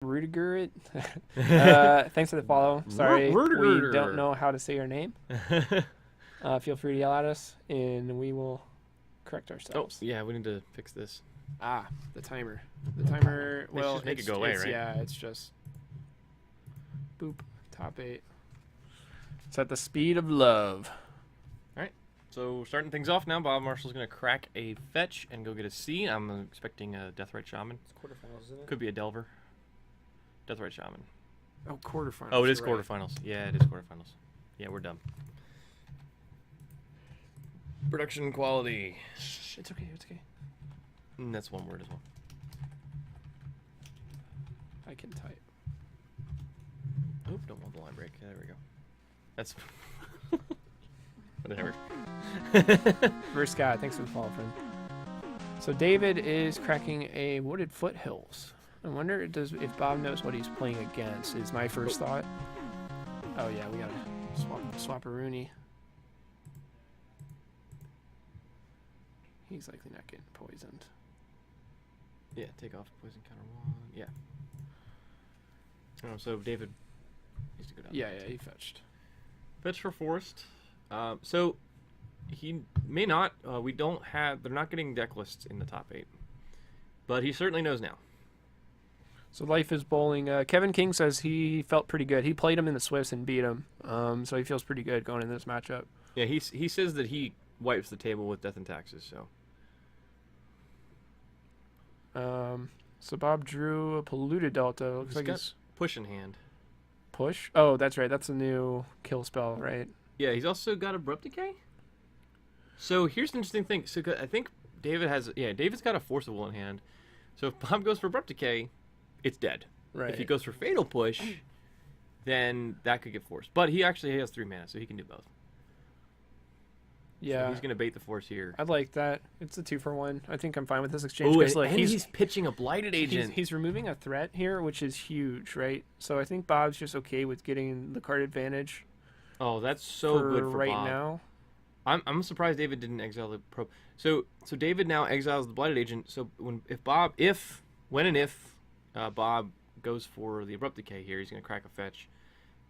Rudiger it. Thanks for the follow. Sorry, we don't know how to say your name. Feel free to yell at us, and we will correct ourselves. Oh, yeah, we need to fix this. The timer. The timer. Well, just make it go away, right? Yeah, it's just boop. Top 8. It's at the speed of love. All right. So starting things off now, Bob Marshall's gonna crack a fetch and go get a C. I'm expecting a Deathrite Shaman. It's quarterfinals, isn't it? Could be a Delver. Deathrite Shaman. Oh, quarterfinals. Oh, it is right. quarterfinals. Yeah, it is quarterfinals. Yeah, we're done. Production quality. Shh, it's okay. It's okay. That's one word as well. I can type. Oop, don't want the line break. There we go. That's whatever. First guy, thanks for the follow, friend. So David is cracking a Wooded Foothills. I wonder if Bob knows what he's playing against. Is my first thought. Oh yeah, we gotta swap a Rooney. He's likely not getting poisoned. Yeah, take off poison counter 1. Yeah. Oh, so David needs to go down. Yeah, he fetched. Fetch for Forest. So he may not. We don't have. They're not getting deck lists in the top 8, but he certainly knows now. So Life is Bowling. Kevin King says he felt pretty good. He played him in the Swiss and beat him. So he feels pretty good going into this matchup. Yeah, he says that he wipes the table with Death and Taxes. So Bob drew a Polluted Delta. Looks like got he's push in hand. push. Oh, that's right. That's a new kill spell, right? Yeah, he's also got Abrupt Decay. So here's the interesting thing. So I think David's got a Force of Will in hand. So if Bob goes for Abrupt Decay, it's dead. Right. If he goes for Fatal Push, then that could get forced. But he has 3 mana, so he can do both. Yeah. So he's going to bait the Force here. I like that. It's a 2-for-1. I think I'm fine with this exchange. Oh, Like, he's pitching a Blighted Agent. He's removing a threat here, which is huge, right? So I think Bob's just okay with getting the card advantage. Oh, that's so good for right Bob. now. I'm surprised David didn't exile the probe. So David now exiles the Blighted Agent. So when and if Bob goes for the Abrupt Decay here, he's going to crack a fetch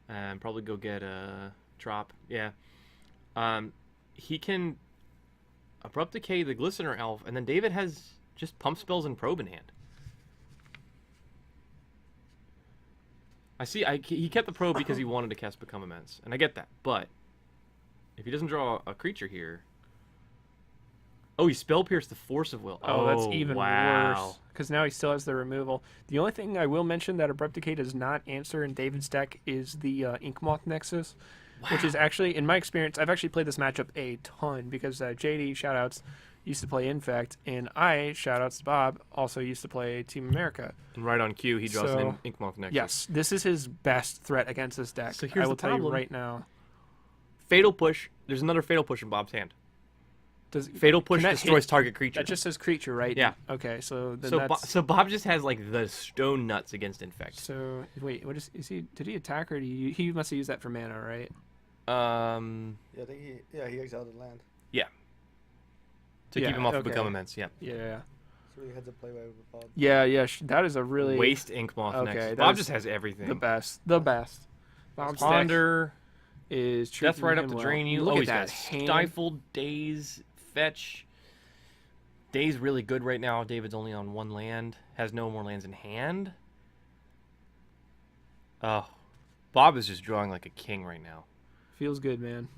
and probably go get a Trop. Yeah. He can Abrupt Decay the Glistener Elf, and then David has just Pump Spells and Probe in hand. I see. He kept the Probe because he wanted to cast Become Immense, and I get that. But if he doesn't draw a creature here, oh, he Spell Pierced the Force of Will. Oh, that's even wow. worse. Because now he still has the removal. The only thing I will mention that Abrupt Decay does not answer in David's deck is the Inkmoth Nexus. Wow. Which is actually, in my experience, I've actually played this matchup a ton because JD, shoutouts, used to play Infect, and I, shoutouts to Bob, also used to play Team America. And right on cue, he draws an Inkmoth Nexus. Yes, this is his best threat against this deck. So here's I will the tell problem. you right now. Fatal Push. There's another Fatal Push in Bob's hand. Fatal Push destroys target creature. That just says creature, right? Yeah. Okay, so then so Bob just has like the stone nuts against Infect. So wait, what is he? Did he attack or he must have used that for mana, right? Yeah, I think he exiled the land. Yeah. To keep him off of Become Immense, yeah. Yeah. So he had to play with Bob. Yeah, that is a really waste Inkmoth next. Bob just has everything. The best. Bob's Ponder is Death right up to drain you. Look oh, at he's that got hand. Stifled, Daze, Fetch. Daze really good right now. David's only on 1 land. Has no more lands in hand. Oh, Bob is just drawing like a king right now. Feels good, man.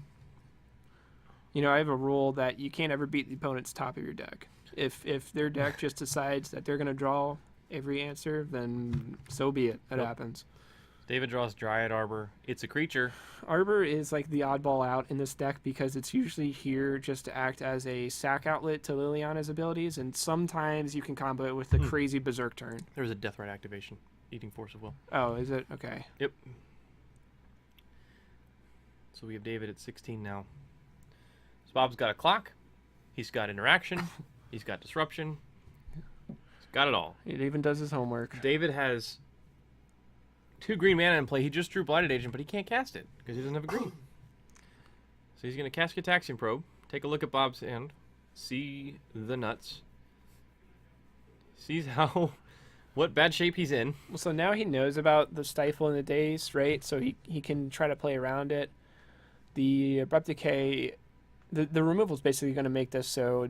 You know, I have a rule that you can't ever beat the opponent's top of your deck. If their deck just decides that they're going to draw every answer, then so be it. That happens. David draws Dryad Arbor. It's a creature. Arbor is like the oddball out in this deck because it's usually here just to act as a sack outlet to Liliana's abilities, and sometimes you can combo it with the crazy Berserk turn. There's a Deathrite activation. Eating Force of Will. Oh, is it? Okay. Yep. So we have David at 16 now. So Bob's got a clock. He's got interaction. He's got disruption. He's got it all. It even does his homework. David has 2 green mana in play. He just drew Blighted Agent, but he can't cast it because he doesn't have a green. So he's going to cast Gitaxian Probe. Take a look at Bob's hand. See the nuts. Sees how what bad shape he's in. So now he knows about the stifle and the daze, right? So he can try to play around it. The abrupt decay, the removal is basically going to make this so,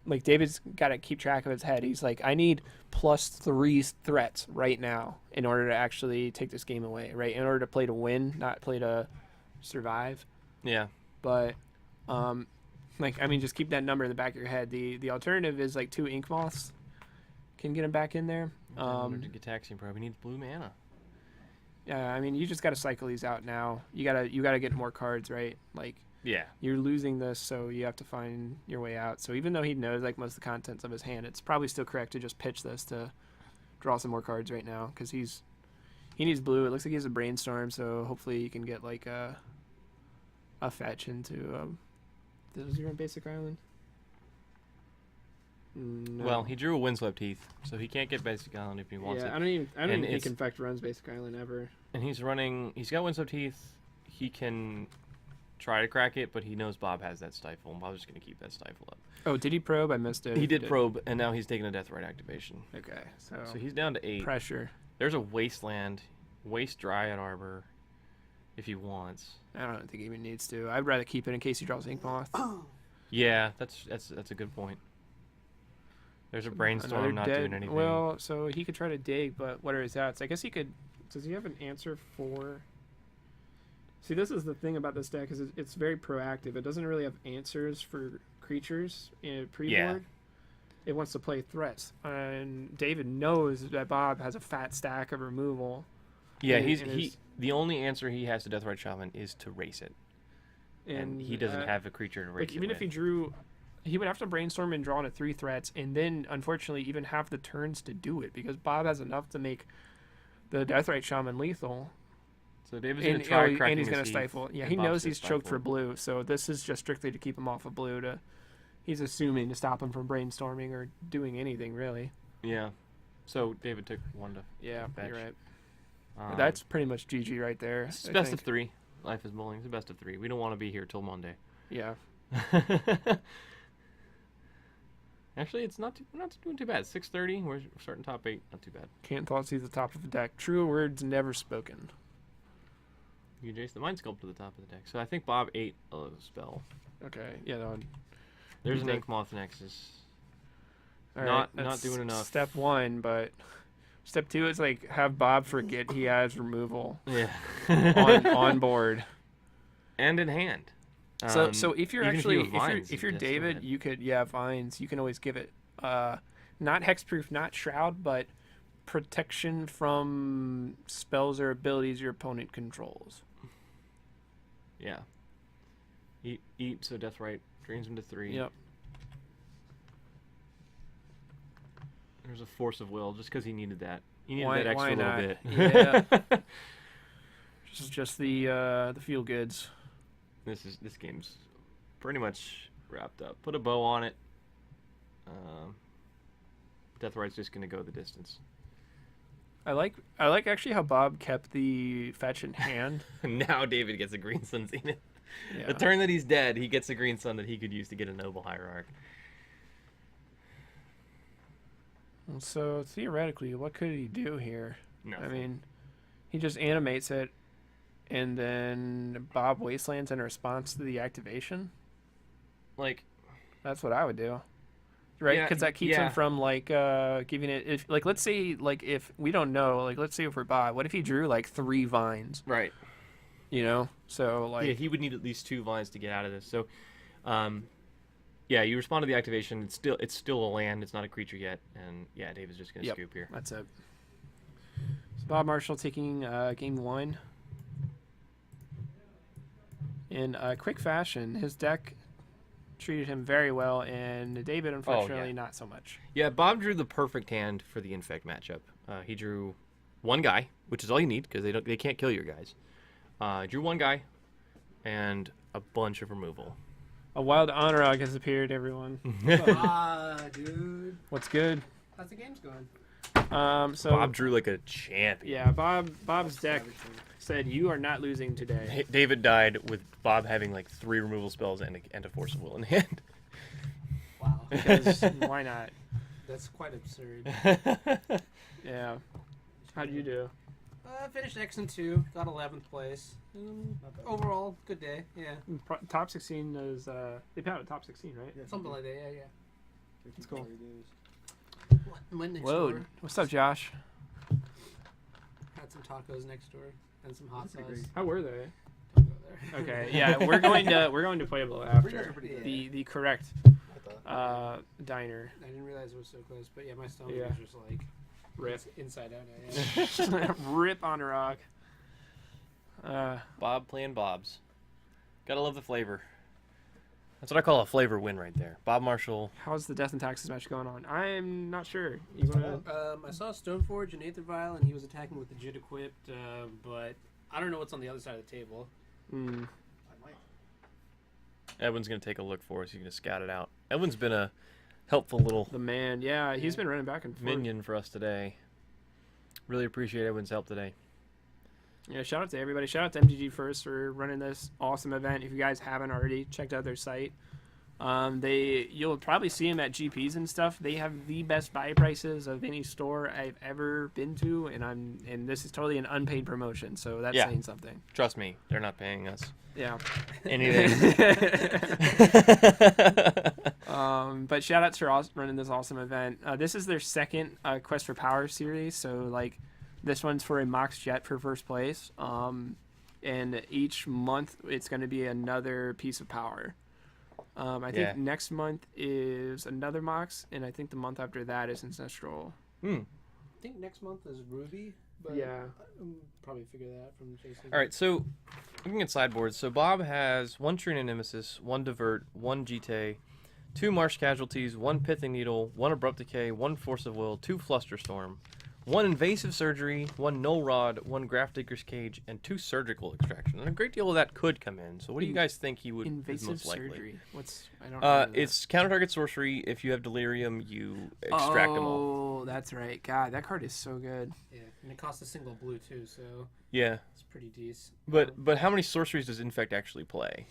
like, David's got to keep track of his head. He's like, I need +3 threats right now in order to actually take this game away, right? In order to play to win, not play to survive. Yeah. But, like, I mean, just keep that number in the back of your head. The alternative is like 2 ink moths can get him back in there. Gitaxian Probe. He needs blue mana. Yeah, I mean, you just got to cycle these out now. You gotta get more cards, right? Like, Yeah. you're losing this, so you have to find your way out. So even though he knows like most of the contents of his hand, it's probably still correct to just pitch this to draw some more cards right now because he needs blue. It looks like he has a brainstorm, so hopefully he can get like a fetch into the 0 basic island. No. Well, he drew a Windswept Heath, so he can't get Basic Island if he wants it. I don't even And think Infect runs basic island ever. And he's got Windswept Heath. He can try to crack it, but he knows Bob has that stifle, and Bob's just going to keep that stifle up. Oh, did he probe? I missed it. He did probe, and now he's taking a Deathrite activation. Okay, so he's down to 8. pressure. There's a Wasteland, Waste Dryad Arbor, if he wants. I don't think he even needs to. I'd rather keep it in case he draws ink moth. Yeah, that's a good point. There's a Brainstorm not doing anything. Well, so he could try to dig, but what are his outs? I guess he could. Does he have an answer for? See, this is the thing about this deck is it's very proactive. It doesn't really have answers for creatures in pre-board. Yeah. It wants to play threats, and David knows that Bob has a fat stack of removal. Yeah, and the only answer he has to Deathrite Shaman is to race it, and he doesn't have a creature to race it even with. if he drew, he would have to brainstorm and draw into 3 threats, and then unfortunately even have the turns to do it because Bob has enough to make the Deathrite Shaman lethal. So David's gonna try cracking and he's his gonna Heath, stifle. Yeah, and he Bob's knows gonna he's choked for stifle. blue, so this is just strictly to keep him off of blue. He's assuming to stop him from brainstorming or doing anything really. Yeah. So David took 1 to. Yeah, fetch. you're right. Um, That's pretty much GG right there. it's I best think. of 3. Life is bowling. It's a best of 3. We don't want to be here till Monday. Yeah. Actually, we're not doing too bad. 6:30. We're starting top 8. Not too bad. Can't thought see the top of the deck. True words never spoken. You can Jace the Mind Sculpt to the top of the deck. So I think Bob ate a spell. Okay. Yeah. No, There's an Okay. Ink Moth Nexus. all Not that's doing enough. Step 1, but step 2 is like have Bob forget he has removal Yeah. on board. And in hand. So if you're even actually you have Vines, if you're that's still David, good. you could Vines. You can always give it not hexproof, not shroud, but protection from spells or abilities your opponent controls. Yeah. Eat so Deathrite drains him to 3. Yep. There's a Force of Will just because he needed that. He needed Why- that extra why little not? bit. Yeah. just the feel goods. This game's pretty much wrapped up. Put a bow on it. Deathrite's just gonna go the distance. I like actually how Bob kept the fetch in hand. Now David gets a Green Sun Zenith. Yeah. The turn that he's dead, he gets a Green Sun that he could use to get a Noble Hierarch. So theoretically, what could he do here? No. I mean, he just animates it, and then Bob wastelands in response to the activation. like, That's what I would do, right? Yeah, Because that keeps yeah. him from like giving it. If like let's say like if we don't know, like let's say if we're Bob, what if he drew like 3 vines? right. You know, so like Yeah, he would need at least 2 vines to get out of this. So, yeah, you respond to the activation. It's still a land. It's not a creature yet. And yeah, David's just gonna Yep. scoop here. that's it. So Bob Marshall taking game 1 in quick fashion. His deck treated him very well, and David unfortunately not so much. Yeah, Bob drew the perfect hand for the Infect matchup. He drew 1 guy, which is all you need because they can't kill your guys. Drew 1 guy, and a bunch of removal. A wild Honorog has appeared, everyone. Dude. What's good? How's the game's going? So Bob drew like a champion. yeah, Bob's deck said you are not losing today. David died with Bob having like 3 removal spells and a Force of Will in hand. Wow. Because why not? That's quite absurd. Yeah. How'd you do? Finished X and 2, got 11th place. Overall, good day. Yeah, Top 16 is they put out top 16, right? Yeah, something like that. Yeah, yeah. That's cool. Went next Whoa. door. What's up, Josh? Had some tacos next door and some hot That's a sauce. great- How were they? Don't go there. Okay. Yeah, we're going to Pueblo Burritos after are pretty good. the correct I thought. diner. I didn't realize it was so close, but yeah, my stomach Yeah. was just like Rip. inside out. Yeah. Rip on a rock. Bob playing Bobs. Gotta love the flavor. That's what I call a flavor win right there. Bob Marshall. How's the Death and Taxes match going on? I'm not sure. You wanna? I saw Stoneforge and Nathan Vile, and he was attacking with the Jit equipped, but I don't know what's on the other side of the table. Hmm. I might. Edwin's gonna take a look for us. He's gonna scout it out. Edwin's been a helpful little The man. Yeah, he's been running back and forth. minion for us today. Really appreciate Edwin's help today. Yeah, shout out to everybody. Shout out to MTG First for running this awesome event. If you guys haven't already checked out their site, you'll probably see them at GPs and stuff. They have the best buy prices of any store I've ever been to, and this is totally an unpaid promotion, so that's Yeah. saying something. Trust me, they're not paying us Yeah. anything. But shout out to running this awesome event. This is their second Quest for Power series, so like this one's for a Mox Jet for first place. And each month it's going to be another piece of power. I think Yeah. next month is another Mox, and I think the month after that is Ancestral. I think next month is Ruby, but Yeah. I'll probably figure that out from Jason. All right, so looking at sideboards, so Bob has 1 Trina Nemesis, 1 Divert, 1 GT, 2 Marsh Casualties, 1 Pithing Needle, 1 Abrupt Decay, 1 Force of Will, 2 Flusterstorm, 1 Invasive Surgery, 1 Null Rod, 1 Grafdigger's Cage, and 2 Surgical Extraction. And a great deal of that could come in. So what do you guys think he would is Invasive most likely? surgery. I don't know. It's counter target sorcery. If you have Delirium, you extract them all. Oh, that's right. God, that card is so good. Yeah, and it costs a single blue too, so Yeah, it's pretty decent. but how many sorceries does Infect actually play?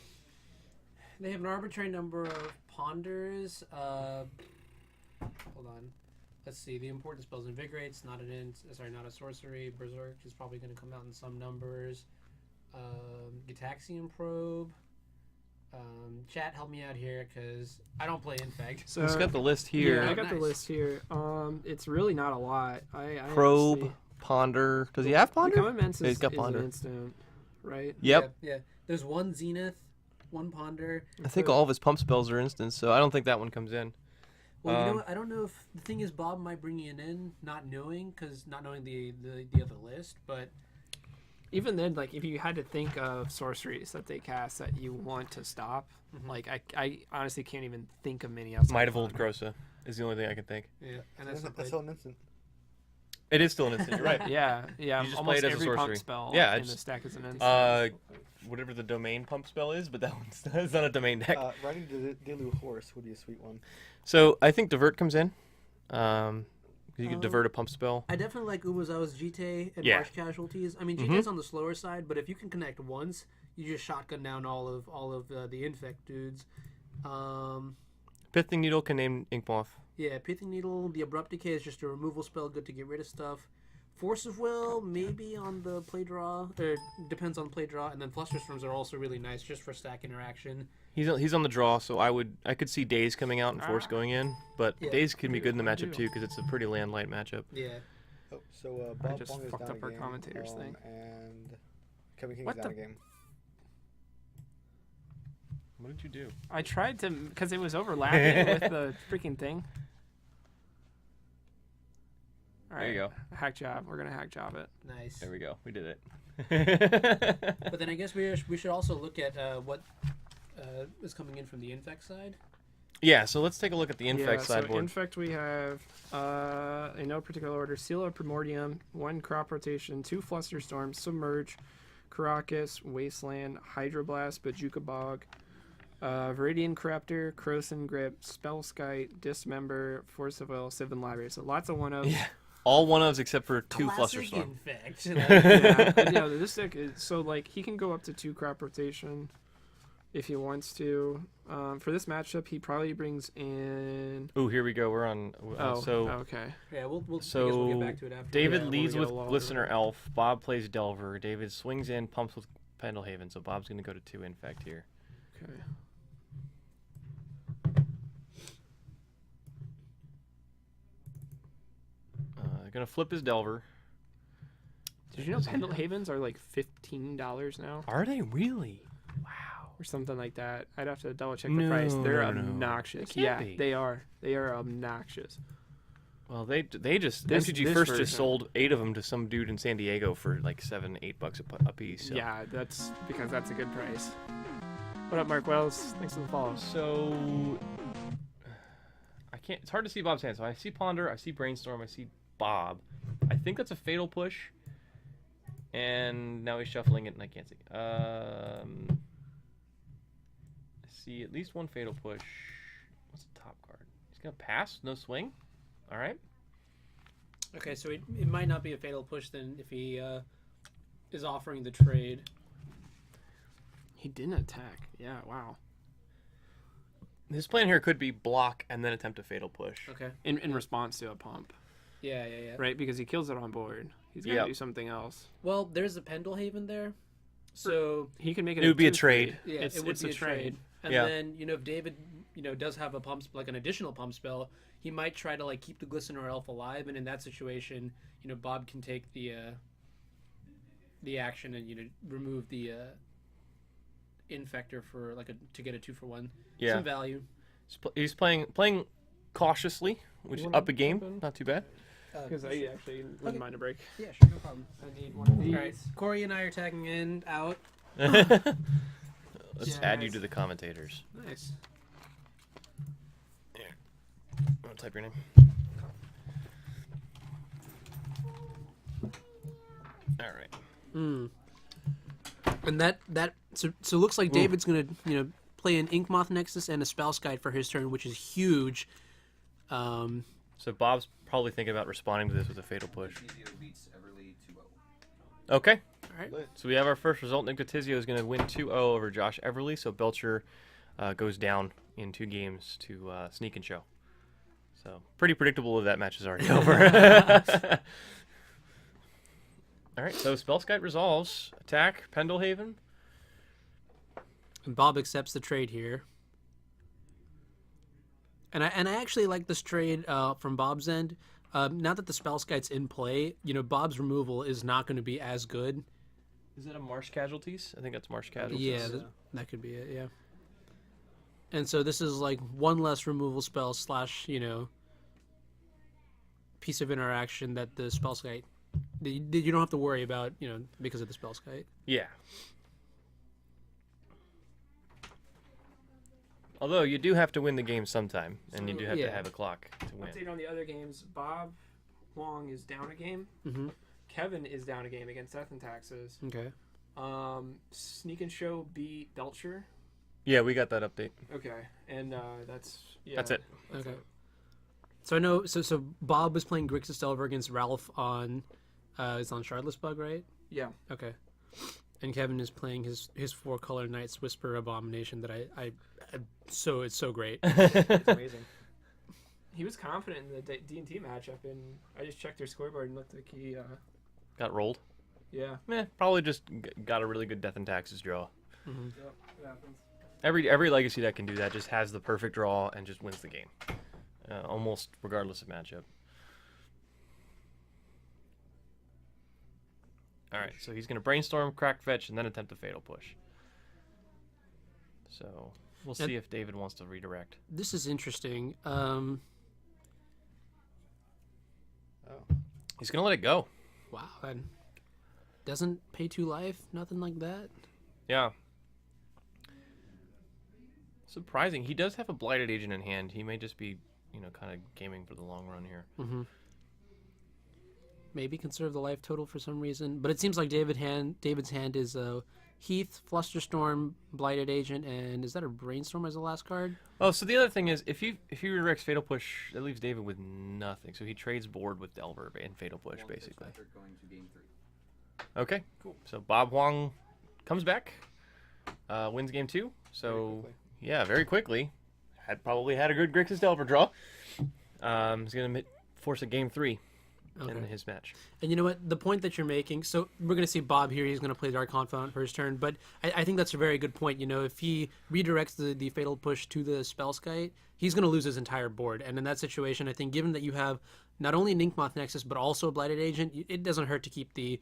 They have an arbitrary number of ponders. Hold on. Let's see. The important spells Invigorate's not not a sorcery. Berserk is probably going to come out in some numbers. Gitaxian Probe. Chat, help me out here because I don't play Infect. So Who's got the list here? Yeah, I got the Nice. list here. It's really not a lot. I Probe, honestly- Ponder. Does he have Ponder? Become Immense Yeah, he's is, got is Ponder. an instant, right? Yep. Yeah. There's 1 Zenith, 1 Ponder. I think all of his pump spells are instants, so I don't think that one comes in. Well, you know what? I don't know if the thing is Bob might bring you in, not knowing the other list, but Even then, like if you had to think of sorceries that they cast that you want to stop, like I honestly can't even think of many outside. Might of Old Ponder. Grossa is the only thing I can think. yeah, and That's that's not still an instant. It is still an instant. You're right. Yeah, yeah. You just almost play it as a every pump sorcery. spell Yeah, in it's- the stack is an instant. Whatever the domain pump spell is, but that one's it's not a domain deck. Riding the Delu horse would be a sweet one. So I think Divert comes in. You can divert a pump spell. I definitely like Umazawa's GT and Yeah. Marsh Casualties. I mean, GT's on the slower side, but if you can connect once, you just shotgun down all of the Infect dudes. Pithing Needle can name Inkmoth. Yeah, Pithing Needle, the Abrupt Decay is just a removal spell, good to get rid of stuff. Force of Will, maybe on the play draw, or depends on play draw, and then Flusterstorms are also really nice just for stack interaction. He's on the draw, so I could see Daze coming out and Force going in, but Yeah. Daze can be good in the What matchup too because it's a pretty land light matchup. Yeah. Oh, so Bob just Bong is fucked down up our a game, commentators thing. and Kevin King What is down the- a game. What did you do? I tried to because it was overlapping with the freaking thing. All There you go. Hack job. We're gonna hack job it. Nice. There we go. We did it. But then I guess we should also look at what is coming in from the Infect side. Yeah, so let's take a look at the Infect So sideboard. Infect, we have in no particular order: Seal of Primordium, 1 Crop Rotation, 2 Flusterstorm, Submerge, Caracas, Wasteland, Hydroblast, Bajuka Bog, Viridian Corruptor, Croson Grip, Spellskite, Dismember, Force of Will, Sylvan Library. So lots of one of. Yeah. All one ofs except for 2 Classic Flusterstorm. Infect. Yeah, this deck is so like he can go up to 2 Crop Rotation. if he wants to. For this matchup, he probably brings in. Ooh, here we go. We're on. Okay. Yeah, I guess So we'll get back to it after. David Yeah, when leads we get with a lull or Glistener whatever. Elf. Bob plays Delver. David swings in, pumps with Pendlehaven. So Bob's gonna go to 2 Infect here. Okay. Gonna flip his Delver. Did you know Pendlehavens are like $15 now, Are they really? Wow. or something like that? I'd have to double check the price. They're No. obnoxious. They can't Yeah, be. they are. They are obnoxious. Well, they just This MTG first version. just sold 8 of them to some dude in San Diego for like $7-8 a piece. So. Yeah, that's because that's a good price. What up, Mark Wells? Thanks for the follow. So I can't. It's hard to see Bob's hand. So I see Ponder, I see Brainstorm, I see Bob. I think that's a fatal push. And now he's shuffling it, and I can't see. I see at least one fatal push. What's the top card? He's gonna pass, no swing. All right. Okay, so it might not be a fatal push then if he is offering the trade. He didn't attack. Yeah, wow. His plan here could be block and then attempt a fatal push. Okay. In response to a pump, Yeah. right? Because he kills it on board. He's gonna Yep. do something else. Well, there's a Pendlehaven there, so He can make it. It would be a 2/3. trade. yeah, It's it would be a trade. And Yeah. then if David does have a pump like an additional pump spell, he might try to like keep the Glistener Elf alive, and in that situation, Bob can take the action and remove the Infector for to get a 2-for-1. Yeah. Some value. He's playing cautiously, which is You wanna up a game. open? Not too bad. Because I actually wouldn't mind a break. Yeah, sure, no problem. I need one of these. All right, Corey and I are tagging in out. Let's Yeah, add you nice. to the commentators. Nice. I'll type your name. All right. Mm. And that so it looks like David's gonna play an Inkmoth Nexus and a Spell Guide for his turn, which is huge. So Bob's probably thinking about responding to this with a fatal push. Tizio beats Everly 2-0. Okay. All right. So we have our first result. Nick Tizio is going to win 2-0 over Josh Everly. So Belcher goes down in 2 games to Sneak and Show. So pretty predictable that match is already over. All right. So Spellskite resolves. Attack Pendlehaven. And Bob accepts the trade here. And I actually like this trade from Bob's end. Now that the Spellskite's in play, Bob's removal is not going to be as good. Is that a Marsh Casualties? I think that's Marsh Casualties. Yeah, that could be it. Yeah. And so this is like one less removal spell / piece of interaction that the Spellskite you don't have to worry about because of the Spellskite. Yeah. Although you do have to win the game sometime, and you do have to have a clock to win. Update on the other games. Bob Wong is down a game. Mm-hmm. Kevin is down a game against Death and Taxes. Okay. Sneak and Show beat Belcher. Yeah, we got that update. Okay, and that's That's it. Okay. So I know. So Bob was playing Grixis Delver against Ralph on. It's on Shardless Bug, right? Yeah. Okay. And Kevin is playing his 4-color Knight's Whisper Abomination that it's so great. It's amazing. He was confident in the D&T matchup, and I just checked their scoreboard and looked like he. Got rolled. Yeah. Probably just got a really good Death and Taxes draw. Mm-hmm. Yep. It happens. Every legacy that can do that just has the perfect draw and just wins the game, almost regardless of matchup. All right, so he's gonna brainstorm, crack fetch, and then attempt a fatal push. So we'll see if David wants to redirect. This is interesting. He's gonna let it go. Wow. And doesn't pay 2 life, nothing like that. Yeah. Surprising. He does have a Blighted Agent in hand. He may just be, kind of gaming for the long run here. Mm-hmm. Maybe conserve the life total for some reason, but it seems like David's hand is Heath, Flusterstorm, Blighted Agent, and is that a Brainstorm as the last card? Oh, so the other thing is, if he redirects Fatal Push, that leaves David with nothing. So he trades board with Delver and Fatal Push, basically. Going to game 3. Okay, cool. So Bob Huang comes back, wins game 2. So quickly. yeah, very quickly. Probably had a good Grixis Delver draw. He's gonna force a game 3 in his match. And you know what? The point that you're making, so we're going to see Bob here. He's going to play Dark Confidant for his turn, but I think that's a very good point. You know, if he redirects the Fatal Push to the Spellskite, he's going to lose his entire board. And in that situation, I think given that you have not only an Inkmoth Nexus, but also a Blighted Agent, it doesn't hurt to keep the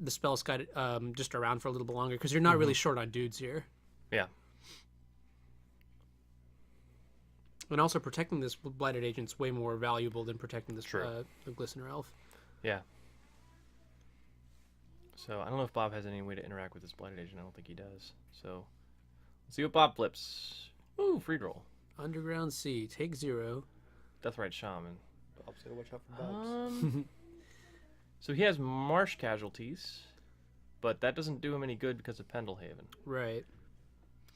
Spellskite just around for a little bit longer, because you're not really short on dudes here. Yeah. And also protecting this Blighted Agent's way more valuable than protecting this True. the Glistener Elf. Yeah. So I don't know if Bob has any way to interact with this Blighted Agent. I don't think he does. So let's see what Bob flips. Ooh, free roll. Underground Sea, take 0. Deathrite Shaman. Bob's gotta watch out for Bobs. So he has Marsh Casualties, but that doesn't do him any good because of Pendlehaven. Right.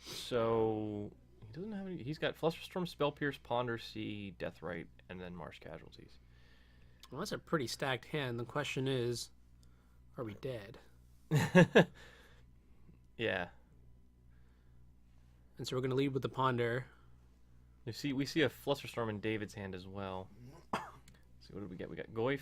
So he doesn't have any. He's got Flusterstorm, Spell Pierce, Ponder Sea, Deathrite, and then Marsh Casualties. Well, that's a pretty stacked hand. The question is, are we dead? Yeah. And so we're going to lead with the Ponder. We see a Flusterstorm in David's hand as well. So what do we get? We got Goyf.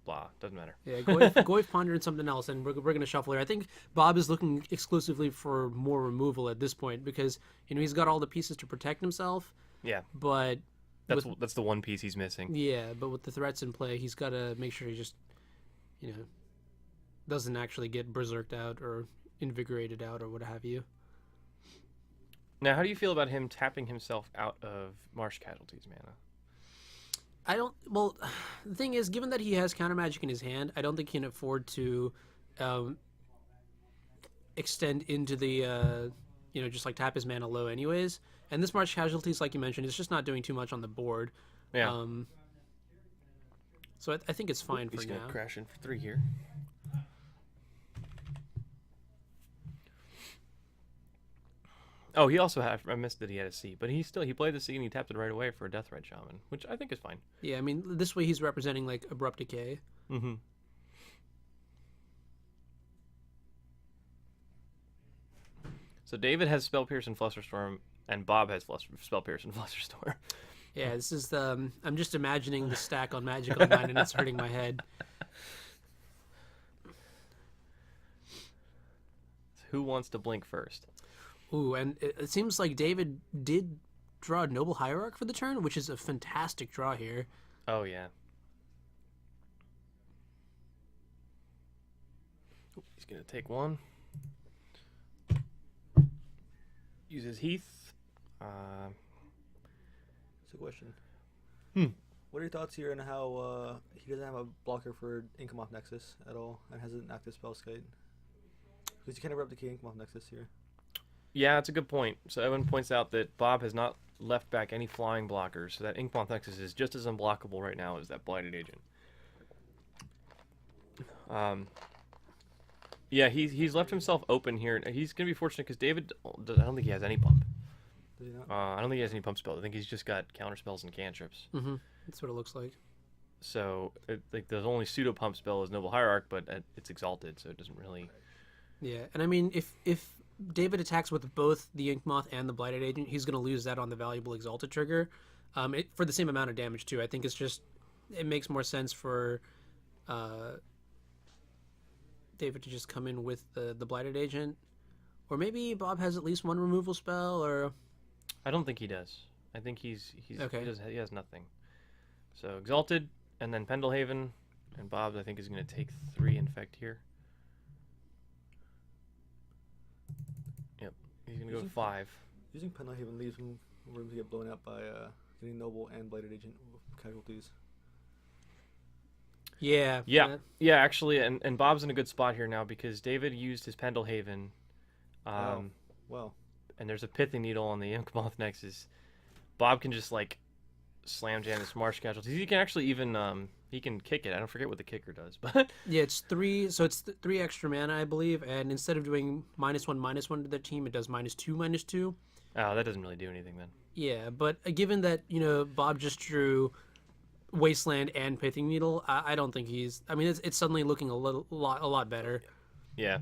Blah. Doesn't matter. Yeah, Goyf, Ponder, and something else. And we're going to shuffle here. I think Bob is looking exclusively for more removal at this point because, you know, he's got all the pieces to protect himself. Yeah. But That's the one piece he's missing. yeah, but with the threats in play, he's got to make sure he just, you know, doesn't actually get berserked out or invigorated out or what have you. Now, how do you feel about him tapping himself out of Marsh Casualties mana? Well, the thing is, given that he has counter magic in his hand, I don't think he can afford to extend into the, just like tap his mana low anyways. And this March Casualties, like you mentioned, is just not doing too much on the board. Yeah. So I think it's fine for He's now. going to crash in for 3 here. Oh, he also had. I missed that he had a C, but he played the C and he tapped it right away for a Deathrite Shaman, which I think is fine. Yeah, I mean, this way he's representing like Abrupt Decay. Mm-hmm. So David has Spell Pierce and Flusterstorm, and Bob has Spell Pierce and Flusterstorm. Yeah, this is the. I'm just imagining the stack on Magic Online, and it's hurting my head. Who wants to blink first? Ooh, and it seems like David did draw a Noble Hierarch for the turn, which is a fantastic draw here. Oh, yeah. He's going to take 1. Uses Heath. That's a question. Hmm. What are your thoughts here on how he doesn't have a blocker for Inkmoth Nexus at all and has an active Spellskite? Because you can't replicate Inkmoth Nexus here. Yeah, that's a good point. So Evan points out that Bob has not left back any flying blockers, so that Inkmoth Nexus is just as unblockable right now as that Blighted Agent. Yeah, he's left himself open here. He's going to be fortunate because David, I don't think he has any pump. Does he not? I don't think he has any pump spells. I think he's just got counter spells and cantrips. Mm-hmm. That's what it looks like. So, the only pseudo pump spell is Noble Hierarch, but it's exalted, so it doesn't really. Yeah, and I mean, if David attacks with both the Inkmoth and the Blighted Agent, he's going to lose that on the valuable Exalted trigger, for the same amount of damage too. I think it makes more sense for David to just come in with the Blighted Agent, or maybe Bob has at least one removal spell, or I don't think he does. I think he's okay. He has nothing. So Exalted, and then Pendlehaven, and Bob I think is going to take 3 Infect here. Yep, he's going to go to 5. Using Pendlehaven leaves him room to get blown out by getting Noble and Blighted Agent casualties. Yeah. Yeah. Actually, and Bob's in a good spot here now because David used his Pendlehaven. Well. And there's a Pithing Needle on the Inkmoth Nexus. Bob can just like slam jam this Marsh Casualties. He can actually even he can kick it. I don't forget what the kicker does, but Yeah, it's 3. So it's 3 extra mana, I believe, and instead of doing -1/-1 to their team, it does -2/-2. Oh, that doesn't really do anything then. Yeah, but given that Bob just drew Wasteland and Pithing Needle, I don't think he's. I mean, it's suddenly looking a lot better. Yeah.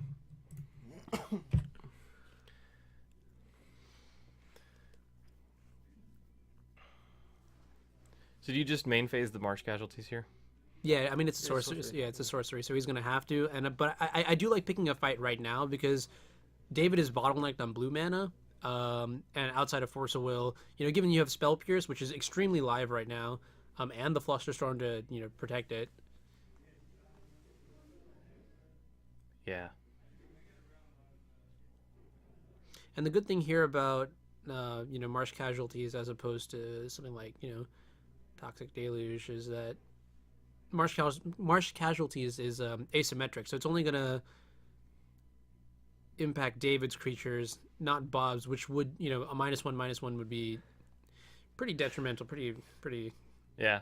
So do you just main phase the Marsh casualties here? Yeah, I mean it's a It's a sorcery. sorcery. Yeah, it's a sorcery, so he's gonna have to. But I do like picking a fight right now because David is bottlenecked on blue mana, and outside of Force of Will, given you have Spell Pierce, which is extremely live right now, and the Flusterstorm to protect it. Yeah. And the good thing here about Marsh Casualties as opposed to something like Toxic Deluge is that Marsh Casualties is asymmetric, so it's only gonna impact David's creatures, not Bob's, which would a -1/-1 would be pretty detrimental, pretty. Yeah.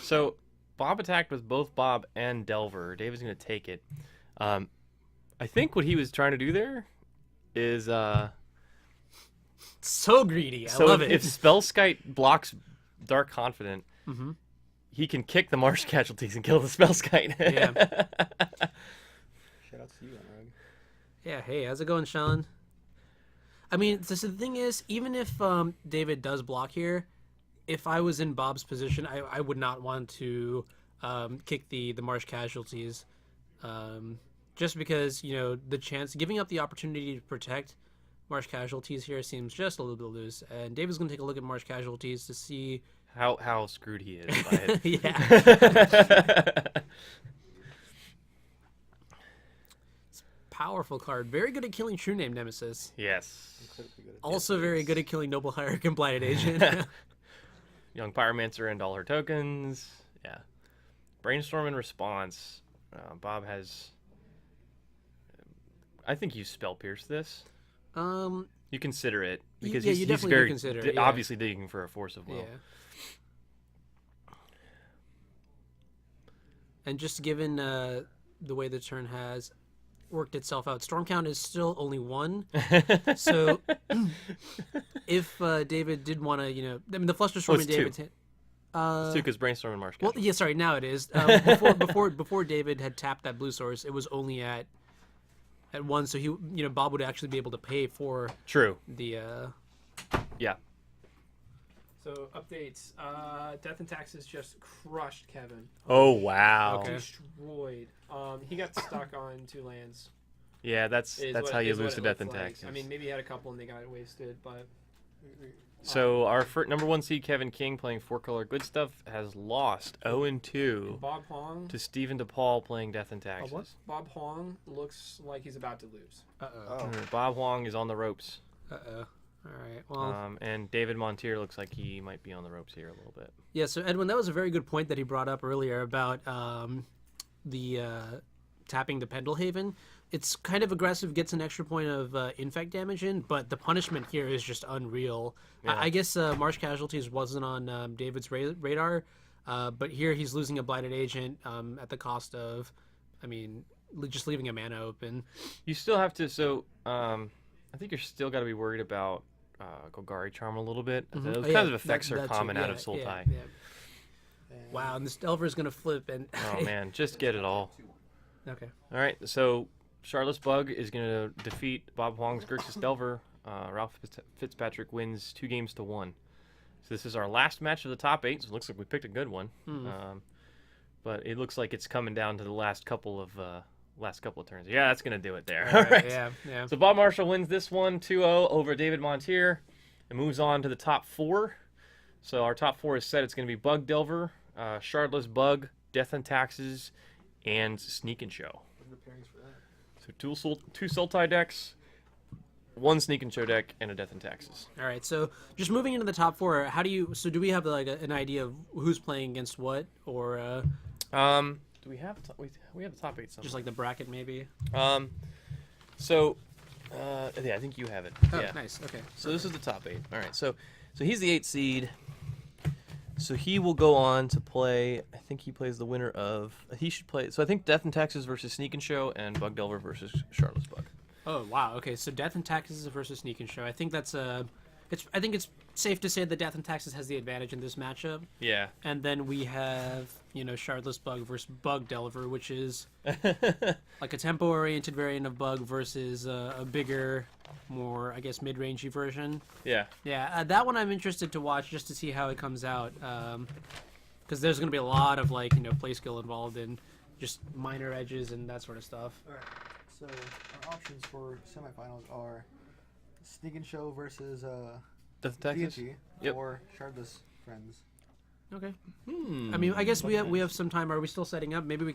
So Bob attacked with both Bob and Delver. David's going to take it. I think what he was trying to do there is So greedy. I so love if, it. if Spellskite blocks Dark Confident, Mhm. he can kick the Marsh casualties and kill the Spellskite. Yeah. Shout out to you, Anurag. Yeah, hey, how's it going, Sean? I mean, so the thing is, even if David does block here, if I was in Bob's position, I would not want to kick the Marsh Casualties. Just because, the chance, giving up the opportunity to protect Marsh Casualties here seems just a little bit loose. And David's going to take a look at Marsh Casualties to see... How screwed he is by it. Yeah. Powerful card. Very good at killing True Name Nemesis. Yes. Incredibly good at Also very good at killing Noble Hierarch and Blighted Agent. Young Pyromancer and all her tokens. Yeah. Brainstorm in response. Bob has... I think you Spell Pierce this. You consider it. Because yeah, he's you definitely very do consider it, yeah. obviously digging for a Force of Will. Yeah. And just given the way the turn has worked itself out, Storm Count is still only 1. So if David did want to, I mean, the Flusterstorm it's Oh, in David's 2. hand. It's 2 because Brainstorm and Marsh Well, casualties. yeah, sorry, now it is. Before David had tapped that blue source, it was only at 1, so he, Bob would actually be able to pay for True. the. Yeah. So updates. Death and Taxes just crushed Kevin. Oh, wow. Okay. Destroyed. He got stuck on 2 lands. Yeah, that's is how what- you is lose what to it Death and looked like. Taxes. I mean, maybe he had a couple and they got wasted, but So our number 1 seed Kevin King playing 4-color good stuff has lost 0-2 Bob Hong. to Stephen DePaul playing Death and Taxes. what? Bob Hong looks like he's about to lose. Oh. Bob Huang is on the ropes. All right. Well, And David Montier looks like he might be on the ropes here a little bit. yeah. So Edwin, that was a very good point that he brought up earlier about the tapping the Pendlehaven. It's kind of aggressive, gets an extra point of infect damage in, but the punishment here is just unreal. Yeah. I guess Marsh Casualties wasn't on David's radar, but here he's losing a Blighted Agent at the cost of, I mean, just leaving a mana open. You still have to, I think you're still got to be worried about Golgari Charm a little bit. Mhm. Those Oh, kinds yeah, of effects that are too. common out Yeah, of Sultai. yeah, yeah. Wow, and this Delver's going to flip. And Oh, man, just get it all. Okay. All right, so Charlotte's Bug is going to defeat Bob Huang's Grixis Delver. Ralph Fitzpatrick wins 2-1. So this is our last match of the top 8. So it looks like we picked a good one. But it looks like it's coming down to the last couple of turns. Yeah, that's going to do it there. All right. Yeah. So Bob Marshall wins this one 2-0 over David Montier and moves on to the top 4. So our top 4 is set. It's going to be Bug Delver, Shardless Bug, Death and Taxes, and Sneak and Show. What are the pairings for that? So two Sultai decks, 1 Sneak and Show deck, and a Death and Taxes. All right. So just moving into the top 4, do we have like an idea of who's playing against what, or Do we have we have the top 8 somewhere? just like the bracket maybe? So yeah, I think you have it. Oh, Yeah. nice. Okay. So this is the top 8. All right. So he's the 8th seed. So he will go on to play. I think he plays the winner of. He should play. So I think Death and Taxes versus Sneak and Show, and Bug Delver versus Charlotte's Bug. Oh wow. Okay. So Death and Taxes versus Sneak and Show. I think that's I think it's safe to say that Death and Taxes has the advantage in this matchup. Yeah. And then we have Shardless Bug versus Bug Delver, which is like a tempo-oriented variant of Bug versus a bigger, more I guess mid-rangey version. Yeah. Yeah, that one I'm interested to watch just to see how it comes out. because there's going to be a lot of like play skill involved in just minor edges and that sort of stuff. All right. So our options for semifinals are Sneak and Show versus Death Texas. D&T Yep. or Shardless Friends. Okay. Hmm. I mean, I guess we have some time. Are we still setting up? Maybe we